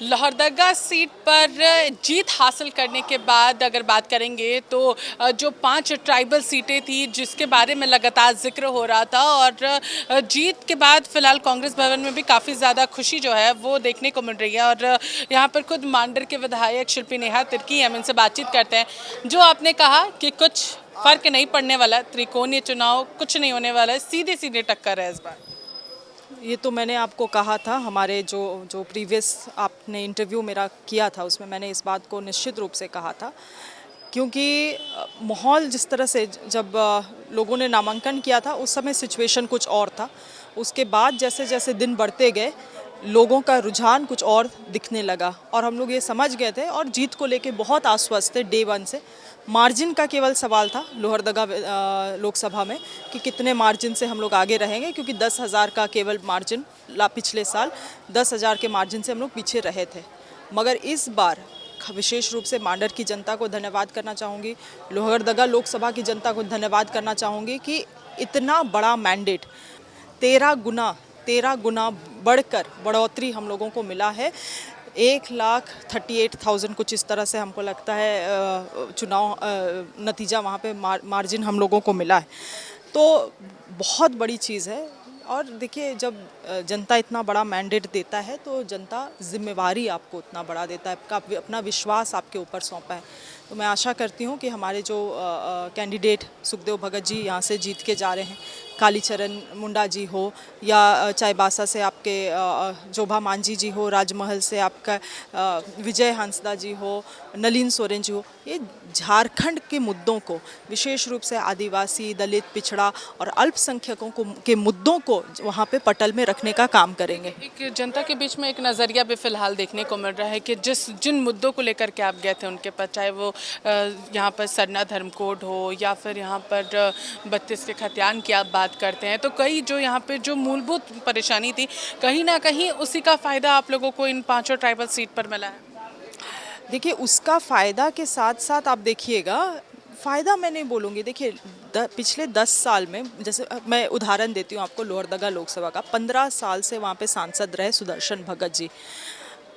Lohardaga seat पर जीत हासिल करने के बाद अगर बात करेंगे तो जो 5 ट्राइबल सीटें थी जिसके बारे में लगातार जिक्र हो रहा था और जीत के बाद फिलहाल कांग्रेस भवन में भी काफ़ी ज़्यादा खुशी जो है वो देखने को मिल रही है। और यहाँ पर खुद मांडर के विधायक शिल्पी नेहा तिर्की हम इनसे बातचीत करते हैं। जो आपने कहा कि कुछ फर्क नहीं पड़ने वाला, त्रिकोणीय चुनाव कुछ नहीं होने वाला है, सीधे सीधे टक्कर है इस बार। ये तो मैंने आपको कहा था, हमारे जो जो प्रीवियस आपने इंटरव्यू मेरा किया था उसमें मैंने इस बात को निश्चित रूप से कहा था। क्योंकि माहौल जिस तरह से जब लोगों ने नामांकन किया था उस समय सिचुएशन कुछ और था। उसके बाद जैसे जैसे दिन बढ़ते गए लोगों का रुझान कुछ और दिखने लगा और हम लोग ये समझ गए थे और जीत को लेके बहुत आश्वस्त थे डे वन से। मार्जिन का केवल सवाल था लोहरदगा लोकसभा में कि कितने मार्जिन से हम लोग आगे रहेंगे, क्योंकि 10,000 का केवल मार्जिन पिछले साल 10,000 के मार्जिन से हम लोग पीछे रहे थे। मगर इस बार विशेष रूप से मांडर की जनता को धन्यवाद करना चाहूँगी, लोहरदगा लोकसभा की जनता को धन्यवाद करना चाहूँगी कि इतना बड़ा मैंडेट 13 गुना बढ़कर बढ़ोतरी हम लोगों को मिला है। 1,38,000 कुछ इस तरह से हमको लगता है चुनाव नतीजा वहाँ पे मार्जिन हम लोगों को मिला है, तो बहुत बड़ी चीज़ है। और देखिए जब जनता इतना बड़ा मैंडेट देता है तो जनता जिम्मेवारी आपको उतना बड़ा देता है, अपना विश्वास आपके ऊपर सौंपा है। तो मैं आशा करती हूँ कि हमारे जो कैंडिडेट सुखदेव भगत जी यहाँ से जीत के जा रहे हैं, कालीचरण मुंडा जी हो या चाईबासा से आपके जोभा मांझी जी हो, राजमहल से आपका विजय हंसदा जी हो, नलिन सोरेन जी हो, ये झारखंड के मुद्दों को विशेष रूप से आदिवासी, दलित, पिछड़ा और अल्पसंख्यकों के मुद्दों को वहाँ पे पटल में रखने का काम करेंगे। एक जनता के बीच में एक नज़रिया भी फिलहाल देखने को मिल रहा है कि जिन मुद्दों को लेकर के आप गए थे उनके पास, चाहे वो यहाँ पर सरना धर्म कोड हो या फिर यहाँ पर 32 के खतियान की आप बात करते हैं, तो कई जो यहाँ पे जो मूलभूत परेशानी थी कहीं ना कहीं उसी का फ़ायदा आप लोगों को इन 5 ट्राइबल सीट पर मिला है। देखिए उसका फ़ायदा के साथ साथ आप देखिएगा, फ़ायदा मैं नहीं बोलूँगी। देखिए पिछले 10 साल में, जैसे मैं उदाहरण देती हूँ आपको लोहरदगा लोकसभा का, 15 साल से वहाँ पे सांसद रहे सुदर्शन भगत जी।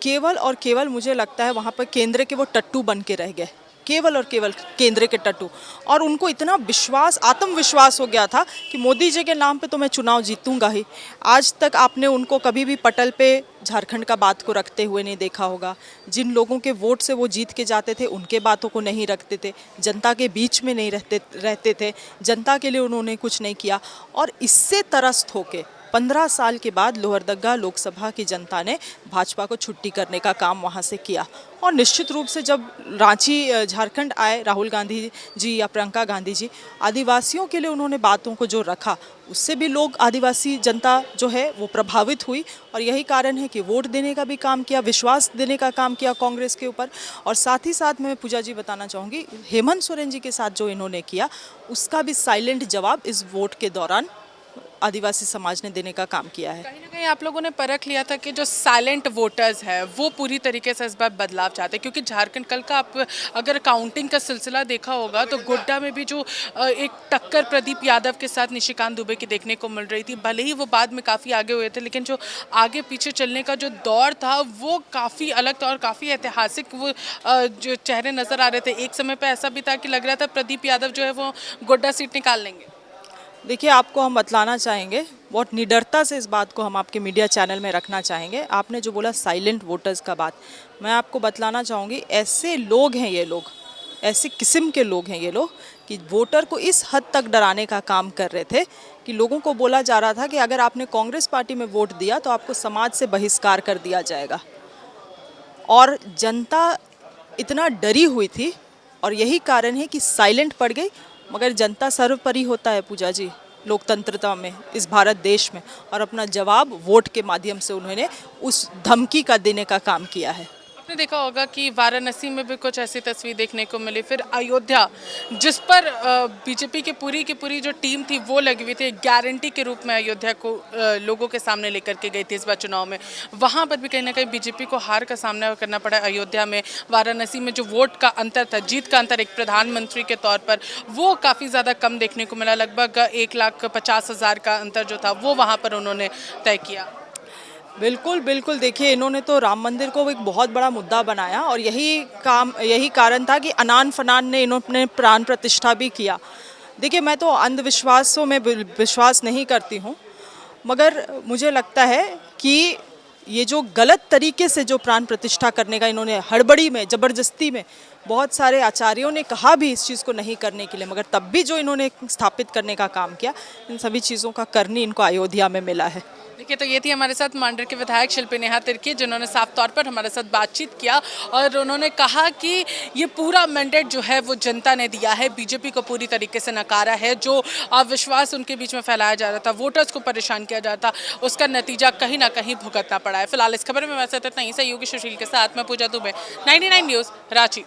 केवल और केवल मुझे लगता है वहाँ पर केंद्र के वो टट्टू बन के रह गए, केवल और केवल केंद्र के टट्टू। और उनको इतना विश्वास, आत्मविश्वास हो गया था कि मोदी जी के नाम पे तो मैं चुनाव जीतूंगा ही। आज तक आपने उनको कभी भी पटल पे झारखंड का बात को रखते हुए नहीं देखा होगा। जिन लोगों के वोट से वो जीत के जाते थे उनके बातों को नहीं रखते थे, जनता के बीच में नहीं रहते थे, जनता के लिए उन्होंने कुछ नहीं किया। और इससे त्रस्त होके 15 साल के बाद लोहरदगा लोकसभा की जनता ने भाजपा को छुट्टी करने का काम वहाँ से किया। और निश्चित रूप से जब रांची झारखंड आए राहुल गांधी जी या प्रियंका गांधी जी, आदिवासियों के लिए उन्होंने बातों को जो रखा उससे भी लोग, आदिवासी जनता जो है वो प्रभावित हुई। और यही कारण है कि वोट देने का भी काम किया, विश्वास देने का काम किया कांग्रेस के ऊपर। और साथ ही साथ मैं पूजा जी बताना चाहूँगी, हेमंत सोरेन जी के साथ जो इन्होंने किया उसका भी साइलेंट जवाब इस वोट के दौरान आदिवासी समाज ने देने का काम किया है। कहीं ना कहीं आप लोगों ने परख लिया था कि जो साइलेंट वोटर्स है वो पूरी तरीके से इस बार बदलाव चाहते हैं, क्योंकि झारखंड कल का आप अगर काउंटिंग का सिलसिला देखा होगा तो गोड्डा में भी जो एक टक्कर प्रदीप यादव के साथ निशिकांत दुबे की देखने को मिल रही थी। भले ही वो बाद में काफ़ी आगे हुए थे, लेकिन जो आगे पीछे चलने का जो दौर था वो काफ़ी अलग था और काफ़ी ऐतिहासिक वो जो चेहरे नज़र आ रहे थे। एक समय पर ऐसा भी था कि लग रहा था प्रदीप यादव जो है वो गोड्डा सीट निकाल लेंगे। देखिए आपको हम बतलाना चाहेंगे, बहुत निडरता से इस बात को हम आपके मीडिया चैनल में रखना चाहेंगे। आपने जो बोला साइलेंट वोटर्स का बात, मैं आपको बतलाना चाहूँगी, ऐसे लोग हैं ये लोग, ऐसे किस्म के लोग हैं ये लोग कि वोटर को इस हद तक डराने का काम कर रहे थे कि लोगों को बोला जा रहा था कि अगर आपने कांग्रेस पार्टी में वोट दिया तो आपको समाज से बहिष्कार कर दिया जाएगा। और जनता इतना डरी हुई थी और यही कारण है कि साइलेंट पड़ गई। मगर जनता सर्वोपरि होता है पूजा जी, लोकतंत्रता में, इस भारत देश में। और अपना जवाब वोट के माध्यम से उन्होंने उस धमकी का देने का काम किया है। आपने देखा होगा कि वाराणसी में भी कुछ ऐसी तस्वीर देखने को मिली, फिर अयोध्या जिस पर बीजेपी की पूरी जो टीम थी वो लगी हुई थी, गारंटी के रूप में अयोध्या को लोगों के सामने लेकर के गई थी इस बार चुनाव में। वहाँ पर भी कहीं ना कहीं बीजेपी को हार का सामना करना पड़ा अयोध्या में। वाराणसी में जो वोट का अंतर था, जीत का अंतर एक प्रधानमंत्री के तौर पर, वो काफ़ी ज़्यादा कम देखने को मिला। लगभग 1,50,000 का अंतर जो था वो वहाँ पर उन्होंने तय किया। बिल्कुल बिल्कुल, देखिए इन्होंने तो राम मंदिर को एक बहुत बड़ा मुद्दा बनाया और यही कारण था कि अनान फनान ने इन्होंने प्राण प्रतिष्ठा भी किया। देखिए मैं तो अंधविश्वासों में विश्वास नहीं करती हूँ, मगर मुझे लगता है कि ये जो गलत तरीके से जो प्राण प्रतिष्ठा करने का इन्होंने हड़बड़ी में ज़बरदस्ती में, बहुत सारे आचार्यों ने कहा भी इस चीज़ को नहीं करने के लिए, मगर तब भी जो इन्होंने स्थापित करने का काम किया, इन सभी चीज़ों का करनी इनको अयोध्या में मिला है। देखिए, तो ये थी हमारे साथ मांडर के विधायक शिल्पी नेहा तिर्की, जिन्होंने साफ तौर पर हमारे साथ बातचीत किया और उन्होंने कहा कि ये पूरा मैंडेट जो है वो जनता ने दिया है, बीजेपी को पूरी तरीके से नकारा है। जो अविश्वास उनके बीच में फैलाया जा रहा था, वोटर्स को परेशान किया जा रहा था, उसका नतीजा कहीं ना कहीं भुगतना पड़ा है। फिलहाल इस खबर में वैसे इतना ही। सहयोगी सुशील के साथ मैं पूजा दुबे, 99 न्यूज़, रांची।